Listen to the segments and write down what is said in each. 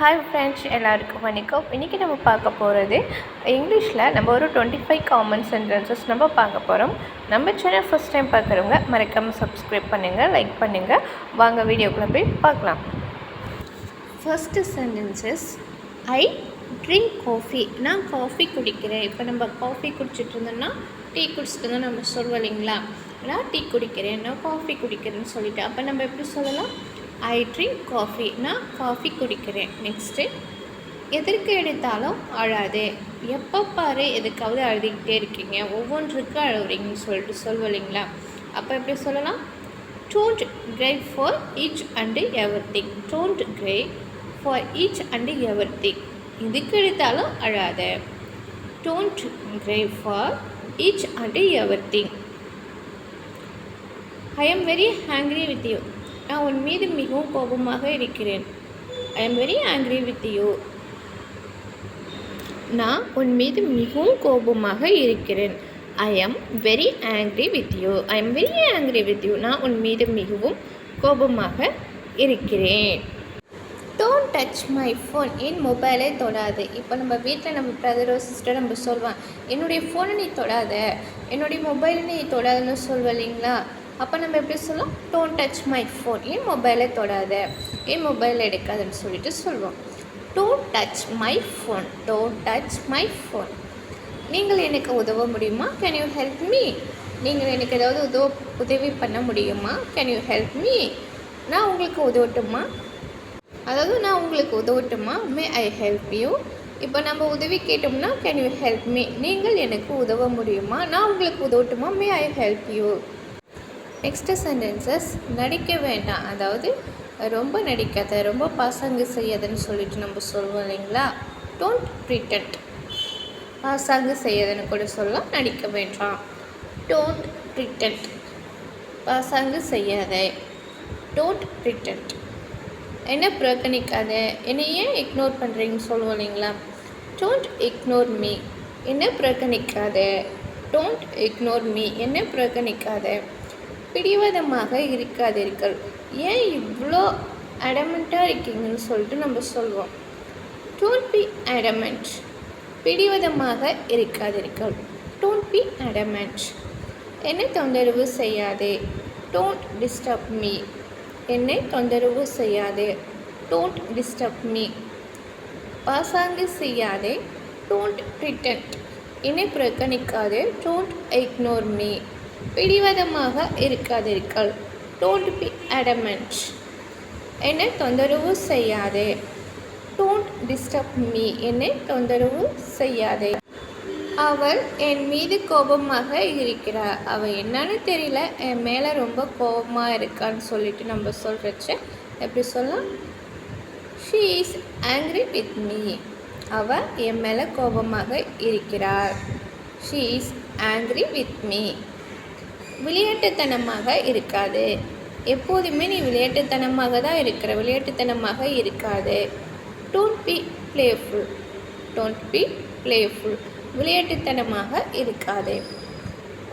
Hi friends, எல்லாருக்கும் வணக்கம். இன்றைக்கி நம்ம பார்க்க போகிறது இங்கிலீஷில் நம்ம ஒரு 25 காமன் சென்டென்சஸ் நம்ம பார்க்க போகிறோம். நம்ம சேனல் ஃபஸ்ட் டைம் பார்க்குறவங்க மறக்காமல் சப்ஸ்கிரைப் பண்ணுங்கள், லைக் பண்ணுங்கள். வாங்க வீடியோக்குள்ளே போய் பார்க்கலாம். ஃபர்ஸ்ட்டு சென்டென்சஸ், ஐ ட்ரிங்க் காஃபி. நான் காஃபி குடிக்கிறேன். இப்போ நம்ம காஃபி குடிச்சிட்டு இருந்தோம்னா டீ குடிச்சிட்டு இருந்தோம் நம்ம சொல்வோம் இல்லைங்களா. நான் டீ குடிக்கிறேன், நான் காஃபி குடிக்கிறேன்னு சொல்லிவிட்டு அப்போ நம்ம எப்படி சொல்லலாம்? ஐ ட்ரிங்க் காஃபி. நான் காஃபி குடிக்கிறேன். நெக்ஸ்ட்டு, எதற்கு எடுத்தாலும் அழாதே. எப்போ பாரு எதுக்காவது அழுதுகிட்டே இருக்கீங்க, ஒவ்வொன்றுக்கு அழுகுறீங்கன்னு சொல்லிட்டு சொல்வோம் இல்லைங்களா. அப்போ எப்படி சொல்லலாம்? Don't cry for each and ever thing. Don't cry for each and ever thing. எதுக்கு எடுத்தாலும் அழாத. Don't cry for each and ever thing. I am very angry with you. நான் உன் மீது மிகவும் கோபமாக இருக்கிறேன். I am very angry with you. நான் உன் மீது மிகவும் கோபமாக இருக்கிறேன். I am very angry with you. I am very angry with you. நான் உன் மீது மிகவும் கோபமாக இருக்கிறேன். Don't touch my phone. என் மொபைலை தொடாது. இப்போ நம்ம வீட்டில் நம்ம பிரதரோ சிஸ்டர் நம்ம சொல்லுவான், என்னுடைய ஃபோனை நீ தொடாத, என்னுடைய மொபைலை நீ தொடாதுன்னு சொல்லுவோம் இல்லைங்களா. அப்போ நம்ம எப்படி சொல்லலாம்? Don't touch my phone. என் மொபைலை தொடாத, என் மொபைல் எடுக்காதுன்னு சொல்லிட்டு சொல்லுவோம். Don't touch my phone. Don't touch my phone. நீங்கள் எனக்கு உதவ முடியுமா? Can you help me? நீங்கள் எனக்கு ஏதாவது உதவி பண்ண முடியுமா? Can you help me? நான் உங்களுக்கு உதவட்டுமா? அதாவது நான் உங்களுக்கு உதவட்டுமா? May I help you. இப்போ நம்ம உதவி கேட்டோம்னா கேன் யூ ஹெல்ப் மீ. நீங்கள் எனக்கு உதவ முடியுமா? நான் உங்களுக்கு உதவட்டுமா? May I help you. Next sentences, நடிக்க வேண்டாம். அதாவது ரொம்ப நடிக்காத, ரொம்ப பாசாங்கு செய்யாதுன்னு சொல்லிட்டு நம்ம சொல்லுவோம் இல்லைங்களா. டோன்ட் ப்ரிட்டெண்ட். பாசாங்கு செய்யாதுன்னு கூட சொல்லலாம், நடிக்க வேண்டாம். டோன்ட் ப்ரிட்டெண்ட். பாசாங்கு செய்யாத. டோன்ட் ப்ரிட்டெண்ட். என்ன புறக்கணிக்காத, என்னை ஏன் இக்னோர் பண்ணுறீங்கன்னு சொல்லுவோம் இல்லைங்களா. Don't ignore me. என்ன புறக்கணிக்காத. Don't ignore me. என்ன புறக்கணிக்காத. பிடிவாதமாக இருக்காதீர்கள். ஏன் இவ்வளோ அடமெண்ட்டாக இருக்கீங்கன்னு சொல்லிட்டு நம்ம சொல்வோம். Don't be adamant. பிடிவாதமாக இருக்காதீர்கள். Don't be adamant. என்னை தொந்தரவு செய்யாதே. Don't disturb me. என்னை தொந்தரவு செய்யாதே. Don't disturb me. பாசாங்கு செய்யாதே. Don't pretend. என்னை புறக்கணிக்காதே. Don't ignore me. பிடிவாதமாக இருக்காதீர்கள். Don't be adamant. என்னை தொந்தரவு செய்யாதே. Don't disturb me. என்னை தொந்தரவு செய்யாதே. அவள் என் மீது கோபமாக இருக்கிறார். அவள் என்னன்னு தெரியல, என் மேலே ரொம்ப கோபமாக இருக்கான்னு சொல்லிட்டு நம்ம சொல்கிறச்ச எப்படி சொல்லலாம்? She is angry with me. அவள் என் மேலே கோபமாக இருக்கிறார். She is angry with me. விளையாட்டுத்தனமாக இருக்காது. எப்போதுமே நீ விளையாட்டுத்தனமாக தான் இருக்கிற, விளையாட்டுத்தனமாக இருக்காது. Don't be playful. Don't be playful. விளையாட்டுத்தனமாக இருக்காது.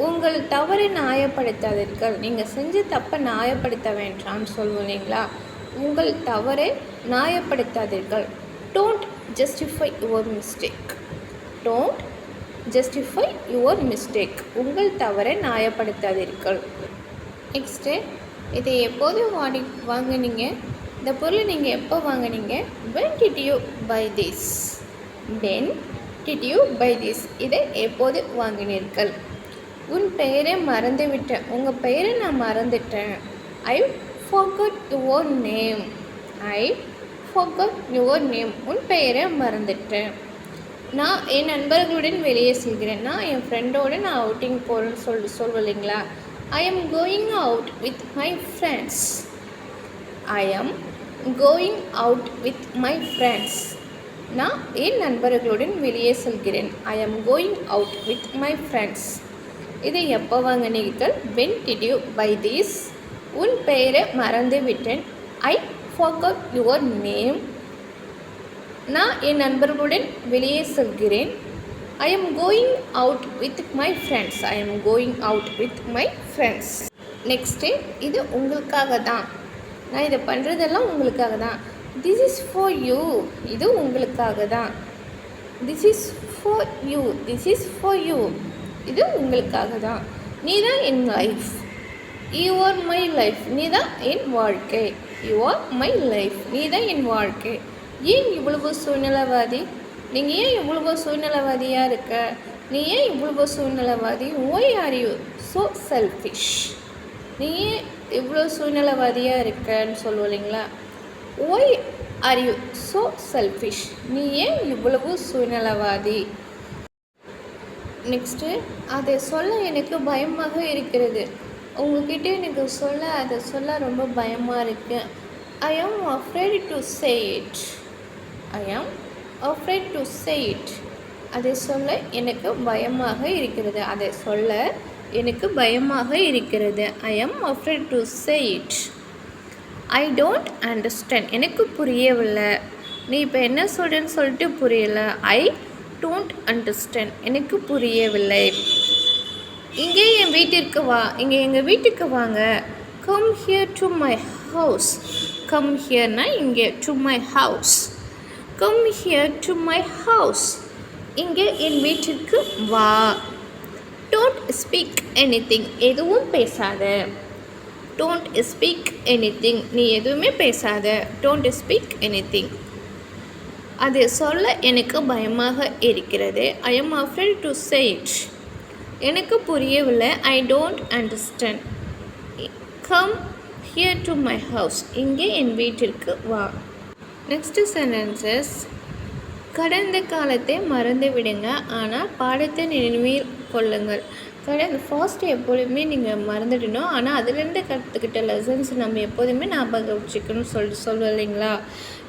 உங்கள் தவறை நியாயப்படுத்தாதீர்கள். நீங்கள் செஞ்ச தப்பை நியாயப்படுத்த வேண்டாம்னு சொல்லுவோம் இல்லைங்களா. உங்கள் தவறை நியாயப்படுத்தாதீர்கள். Don't justify your mistake. Don't justify your mistake. உங்கள் தவறை நியாயப்படுத்தாதீர்கள். நெக்ஸ்ட்டு, இதை எப்போது வாங்கினீங்க? இந்த பொருளை நீங்கள் எப்போ வாங்கினீங்க? when did you buy this? when did you buy this? இதை எப்போது வாங்கினீர்கள்? உன் பெயரை மறந்துவிட்டேன். உங்கள் பெயரை நான் மறந்துட்டேன். I forgot your name. I forgot your name. உன் பெயரை மறந்துட்டேன். நான் என் நண்பர்களுடன் வெளியே செல்கிறேன். நான் என் ஃப்ரெண்டோடு நான் அவுட்டிங் போகிறேன்னு சொல்லுவோம் இல்லைங்களா. I am going out with my friends. I am going out with my friends. நான் என் நண்பர்களுடன் வெளியே செல்கிறேன். I am going out with my friends. இதை எப்போ வாங்கினீர்கள்? when did you buy this? உன் பெயரை மறந்து விட்டேன். I forgot your name. நான் என் நண்பர்களுடன் வெளியே செல்கிறேன். I am going out with my friends. I am going out with my friends. Next, இது உங்களுக்காக தான். நான் இதை பண்ணுறதெல்லாம் உங்களுக்காக தான். திஸ் இஸ் ஃபார் யூ, இது உங்களுக்காக தான். This is for you, this is for you, இது உங்களுக்காக தான். நீ தான் என் life, you are my life, நீ தான் என் வாழ்க்கை. யூ ஆர் மை லைஃப், நீ தான் என் வாழ்க்கை. ஏன் இவ்வளவு சூழ்நிலைவாதி? நீங்கள் ஏன் இவ்வளவு சூழ்நிலைவாதியாக இருக்க? நீ ஏன் இவ்வளவு சூழ்நிலைவாதி? Why are you so selfish? நீ ஏன் இவ்வளோ சூழ்நிலைவாதியாக இருக்கன்னு சொல்லுவோம் இல்லைங்களா? Why are you so selfish? நீ ஏன் இவ்வளவு சூழ்நிலைவாதி? நெக்ஸ்ட்டு, அதை சொல்ல எனக்கு பயமாக இருக்கிறது. உங்ககிட்ட எனக்கு அதை சொல்ல ரொம்ப பயமாக இருக்குது. ஐ ஆம் afraid to say it. ஐ ஆம் afraid to say it. அதை சொல்ல எனக்கு பயமாக இருக்கிறது. அதை சொல்ல எனக்கு பயமாக இருக்கிறது. ஐ ஆம் afraid to say it. I don't understand. எனக்கு புரியவில்லை. நீ இப்போ என்ன சொல்கிறேன்னு சொல்லிட்டு புரியலை. ஐ டோன்ட் அண்டர்ஸ்டாண்ட். எனக்கு புரியவில்லை. இங்கே என் வீட்டிற்கு வா, இங்கே எங்கள் வீட்டுக்கு வாங்க. Come here to my house. Come ஹியர்னா இங்கே, to my house. Come here to my house. இங்கே என் வீட்டிற்கு வா. Don't speak anything. எதுவும் பேசாத. Don't speak anything. நீ எதுவுமே பேசாத. Don't speak anything. அதை சொல்ல எனக்கு பயமாக இருக்கிறது. I am afraid to say it. எனக்கு புரியவில்லை. I don't understand. Come here to my house. இங்கே என் வீட்டிற்கு வா. Next sentences. கடந்த காலத்தை மறந்து விடுங்க, ஆனால் பாடத்தை நினைவில் கொள்ளுங்கள். ஃபர்ஸ்ட் எப்போதுமே நீங்கள் மறந்துடணும், ஆனால் அதுலேருந்து கற்றுக்கிட்ட லெசன்ஸ் நம்ம எப்போதுமே ஞாபகம் வச்சுக்கணும்னு சொல்லுவோம் இல்லைங்களா?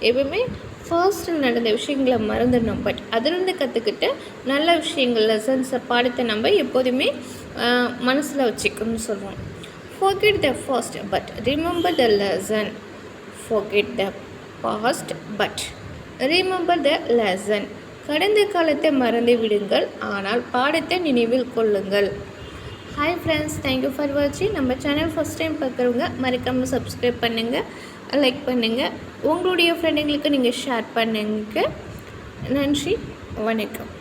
எப்பவுமே ஃபர்ஸ்ட்டில் நடந்த விஷயங்களை மறந்துடணும், பட் அதுலேருந்து கற்றுக்கிட்ட நல்ல விஷயங்கள், லெசன்ஸை, பாடத்தை நம்ம எப்போதுமே மனசில் வச்சுக்கணும்னு சொல்லுவோம். forget the past but remember the lesson. forget the past but remember the lesson. கடந்த காலத்தை மறந்து விடுங்கள், ஆனால் பாடத்தை நினைவில் கொள்ளுங்கள். ஹாய் ஃப்ரெண்ட்ஸ், தேங்க்யூ ஃபார் வாட்சிங். நம்ம சேனல் ஃபஸ்ட் டைம் பார்க்குறவங்க மறக்காமல் சப்ஸ்கிரைப் பண்ணுங்கள், லைக் பண்ணுங்கள், உங்களுடைய ஃப்ரெண்டுங்களுக்கு நீங்கள் ஷேர் பண்ணுங்க. நன்றி, வணக்கம்.